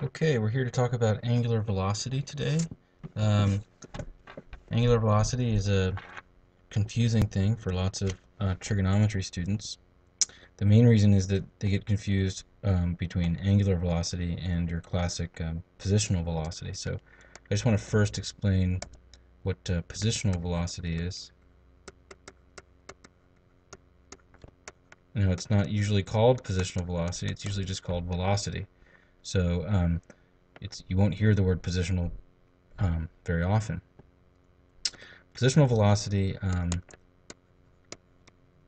Okay, we're here to talk about angular velocity today. Um, Angular velocity is a confusing thing for lots of trigonometry students. The main reason is that they get confused between angular velocity and your classic positional velocity. So I just want to first explain what positional velocity is. Now, it's not usually called positional velocity, it's usually just called velocity. So you won't hear the word positional very often. Positional velocity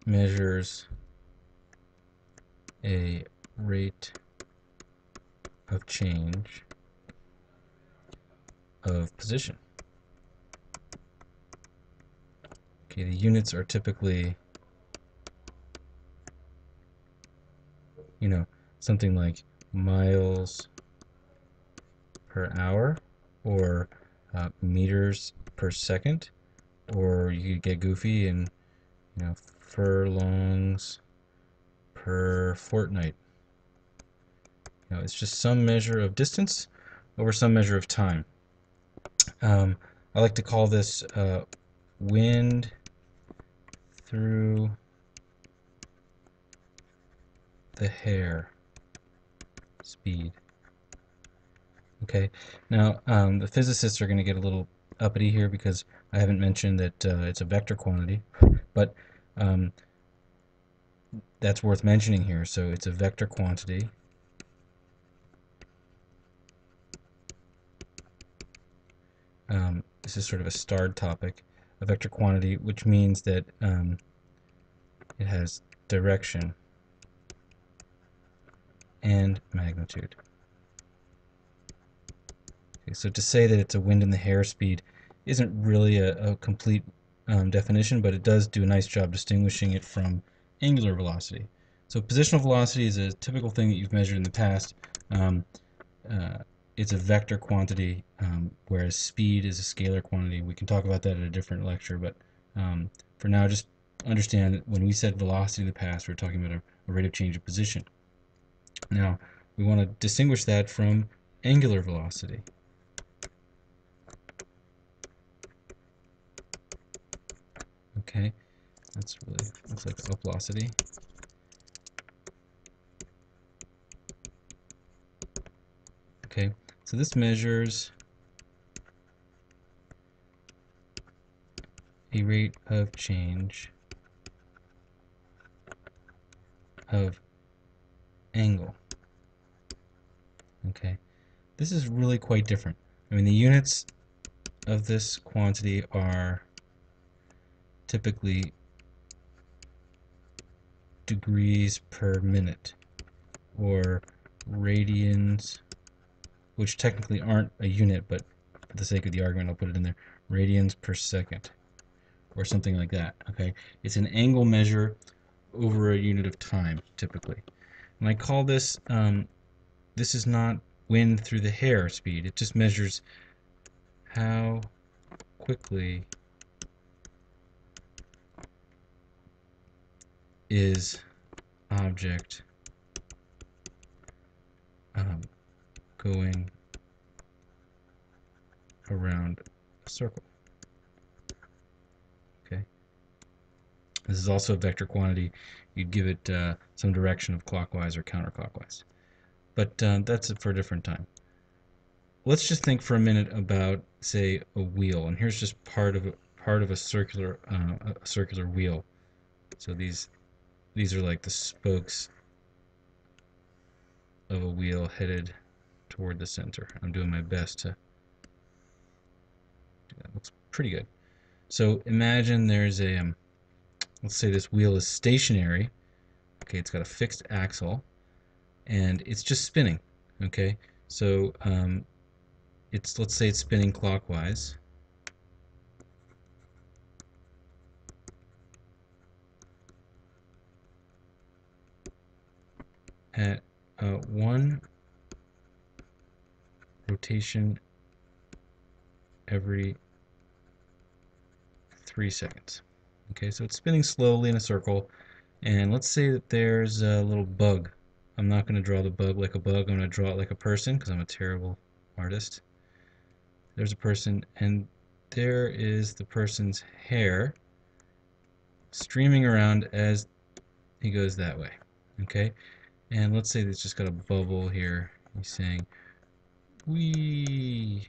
measures a rate of change of position. Okay, the units are typically, something like miles per hour or meters per second, or you could get goofy and, furlongs per fortnight. It's just some measure of distance over some measure of time. I like to call this wind through the hair speed. Okay, now the physicists are going to get a little uppity here because I haven't mentioned that it's a vector quantity, but um, that's worth mentioning here. So it's a vector quantity. This is sort of a starred topic, a vector quantity, which means that it has direction and magnitude. Okay, so to say that it's a wind in the hair speed isn't really a complete definition, but it does do a nice job distinguishing it from angular velocity. So positional velocity is a typical thing that you've measured in the past. Um, it's a vector quantity, whereas speed is a scalar quantity. We can talk about that at a different lecture, but for now, just understand that when we said velocity in the past, we were talking about a rate of change of position. Now, we want to distinguish that from angular velocity. Okay, that's really looks like velocity. Okay, so this measures a rate of change of angle. Okay, this is really quite different. I mean, the units of this quantity are typically degrees per minute, or radians, which technically aren't a unit, but for the sake of the argument, I'll put it in there, radians per second, or something like that. Okay, it's an angle measure over a unit of time, typically. And I call this, this is not wind through the hair speed. It just measures how quickly is object going around a circle. Okay. This is also a vector quantity. You'd give it some direction of clockwise or counterclockwise. But that's for a different time. Let's just think for a minute about, say, a wheel. And here's just part of a circular wheel. So these are like the spokes of a wheel headed toward the center. I'm doing my best to do that. Looks pretty good. So imagine there's a let's say this wheel is stationary. Okay, it's got a fixed axle, and it's just spinning. Okay, so let's say it's spinning clockwise. At one rotation every 3 seconds. Okay, so it's spinning slowly in a circle, and let's say that there's a little bug I'm not going to draw the bug like a bug. I'm going to draw it like a person because I'm a terrible artist. There's a person, and there is the person's hair streaming around as he goes that way. Okay, and let's say it's just got a bubble here. He's saying, "Wee."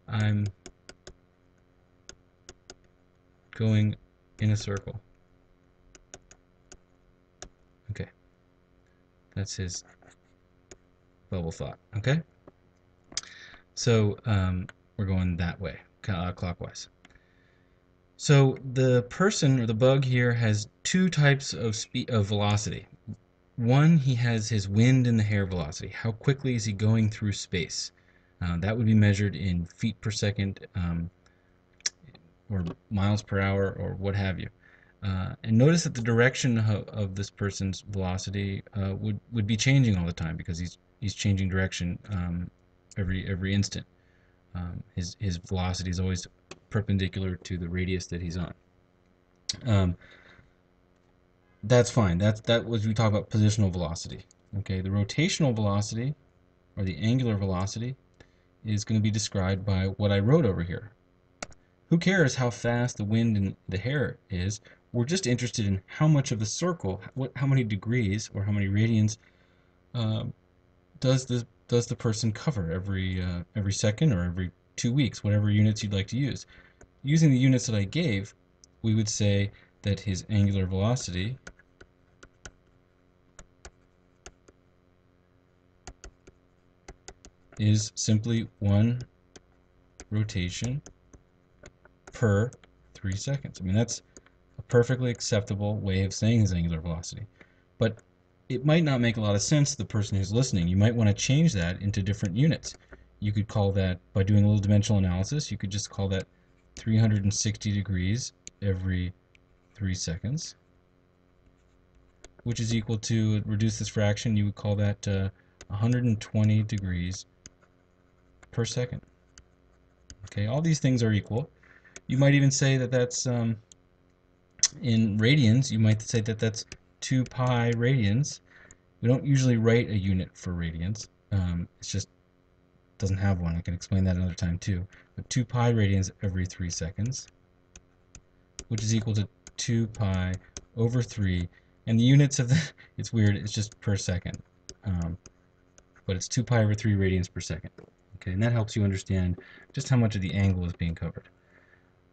I'm going in a circle. Okay, that's his bubble thought. Okay, so we're going that way, clockwise. So the person or the bug here has two types of velocity. One, he has his wind in the hair velocity. How quickly is he going through space? That would be measured in feet per second, or miles per hour, or what have you. And notice that the direction of this person's velocity would be changing all the time because he's changing direction every instant. His velocity is always perpendicular to the radius that he's on. That's fine. That was we talk about positional velocity. Okay, the rotational velocity or the angular velocity is going to be described by what I wrote over here. Who cares how fast the wind in the hair is? We're just interested in how much of the circle, how many degrees or how many radians does the person cover every second or every 2 weeks, whatever units you'd like to use. Using the units that I gave, we would say that his angular velocity is simply 1 rotation per 3 seconds. I mean, that's a perfectly acceptable way of saying his angular velocity. But it might not make a lot of sense to the person who's listening. You might want to change that into different units. You could call that, by doing a little dimensional analysis, you could just call that 360 degrees every 3 seconds, which is equal to, reduce this fraction, you would call that 120 degrees per second. Okay, all these things are equal. You might even say that that's in radians. You might say that that's 2 pi radians. We don't usually write a unit for radians. It's just doesn't have one. I can explain that another time too. But 2 pi radians every 3 seconds, which is equal to 2 pi over 3. And the units of the, it's weird, it's just per second. But it's 2 pi over 3 radians per second. Okay, and that helps you understand just how much of the angle is being covered.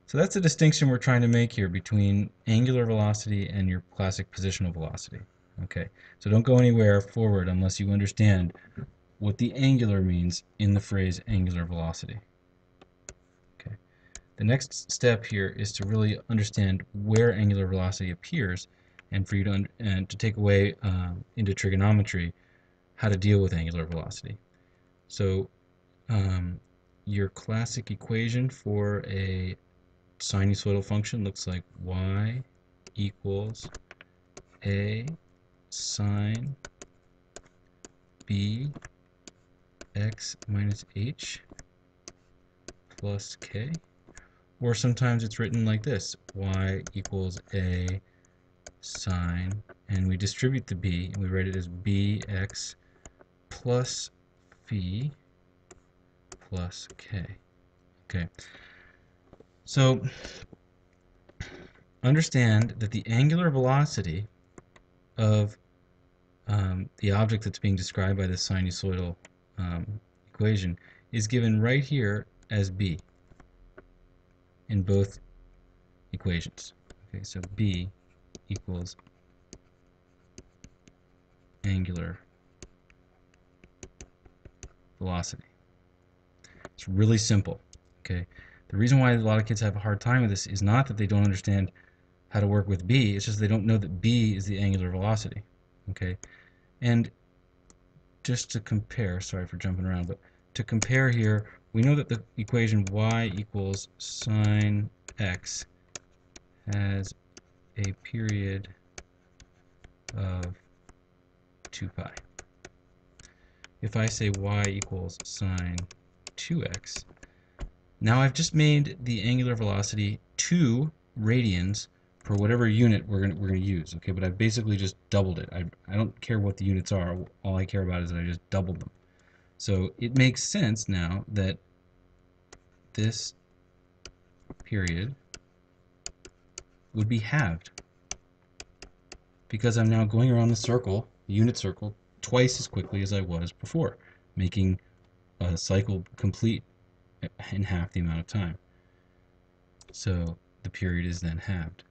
So that's the distinction we're trying to make here between angular velocity and your classic positional velocity. Okay, so don't go anywhere forward unless you understand what the angular means in the phrase angular velocity. Okay, the next step here is to really understand where angular velocity appears, and for you to take away into trigonometry how to deal with angular velocity. So your classic equation for a sinusoidal function looks like y equals a sine b x minus h plus k. Or sometimes it's written like this, y equals a sine, and we distribute the b, and we write it as bx plus phi plus k. Okay, so understand that the angular velocity of the object that's being described by this sinusoidal equation is given right here as b in both equations. Okay, so b equals angular velocity. It's really simple. Okay, the reason why a lot of kids have a hard time with this is not that they don't understand how to work with b, it's just they don't know that b is the angular velocity. Okay, and just to compare, sorry for jumping around, but to compare here, we know that the equation y equals sine x has a period of 2 pi. If I say y equals sine 2x, now I've just made the angular velocity 2 radians for whatever unit we're gonna use. Okay, but I've basically just doubled it. I don't care what the units are. All I care about is that I just doubled them. So it makes sense now that this period would be halved because I'm now going around the circle, the unit circle, twice as quickly as I was before, making a cycle complete in half the amount of time. So the period is then halved.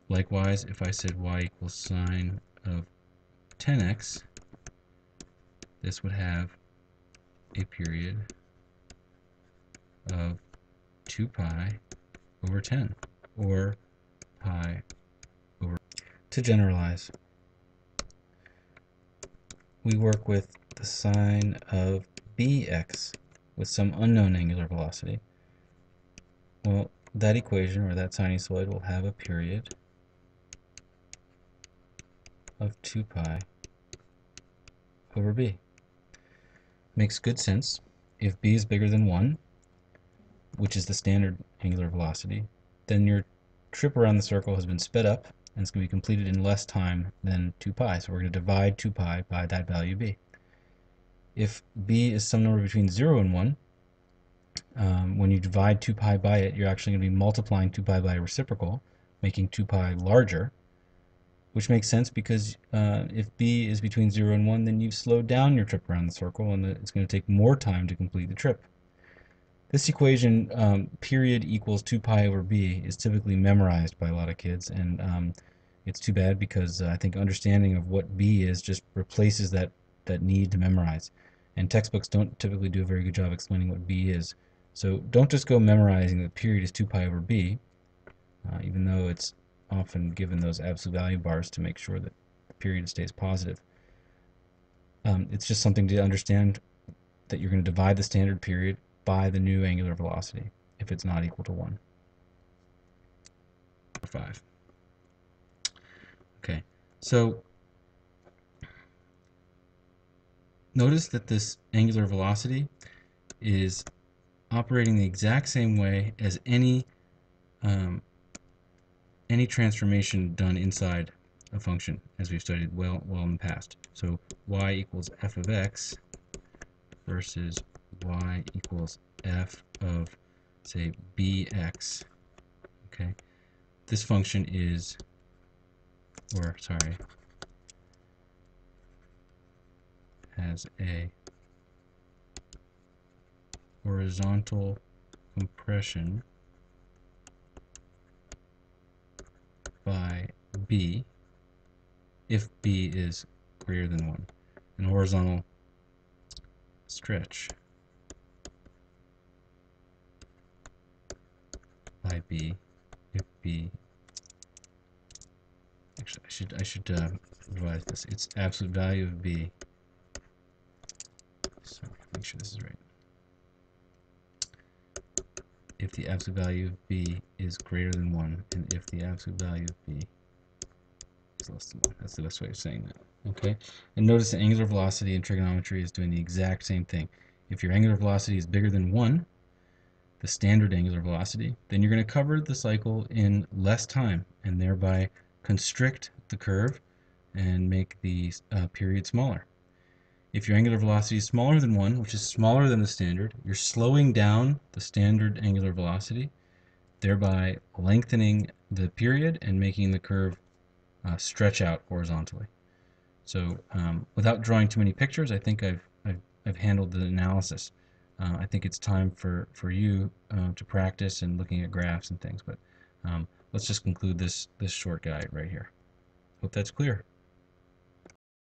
Likewise, if I said y equals sine of 10x, this would have a period of 2 pi over 10, or pi over. To generalize, we work with the sine of bx with some unknown angular velocity. Well, that equation, or that sinusoid, will have a period of 2 pi over b. Makes good sense. If b is bigger than 1, which is the standard angular velocity, then your trip around the circle has been sped up, and it's going to be completed in less time than 2 pi. So we're going to divide 2 pi by that value b. If b is some number between 0 and 1, when you divide 2 pi by it, you're actually going to be multiplying 2 pi by a reciprocal, making 2 pi larger, which makes sense because if b is between 0 and 1, then you've slowed down your trip around the circle, and it's going to take more time to complete the trip. This equation, period equals 2 pi over b, is typically memorized by a lot of kids, and it's too bad because I think understanding of what b is just replaces that need to memorize. And textbooks don't typically do a very good job explaining what b is. So don't just go memorizing that period is 2 pi over b, even though it's often given those absolute value bars to make sure that the period stays positive. It's just something to understand that you're going to divide the standard period by the new angular velocity if it's not equal to 1. 5. Okay, so notice that this angular velocity is operating the exact same way as any transformation done inside a function, as we've studied well in the past. So y equals f of x versus y equals f of, say, bx. Okay, this function is, or sorry, has a horizontal compression by b if b is greater than 1, and horizontal stretch by b if b, actually I should revise this. It's absolute value of b, so make sure this is right. If the absolute value of b is greater than 1, and if the absolute value of b is less than 1. That's the best way of saying that. Okay, and notice the angular velocity in trigonometry is doing the exact same thing. If your angular velocity is bigger than 1, the standard angular velocity, then you're going to cover the cycle in less time and thereby constrict the curve and make the period smaller. If your angular velocity is smaller than 1, which is smaller than the standard, you're slowing down the standard angular velocity, thereby lengthening the period and making the curve stretch out horizontally. So without drawing too many pictures, I think I've handled the analysis. I think it's time for you to practice and looking at graphs and things, but let's just conclude this short guide right here. Hope that's clear.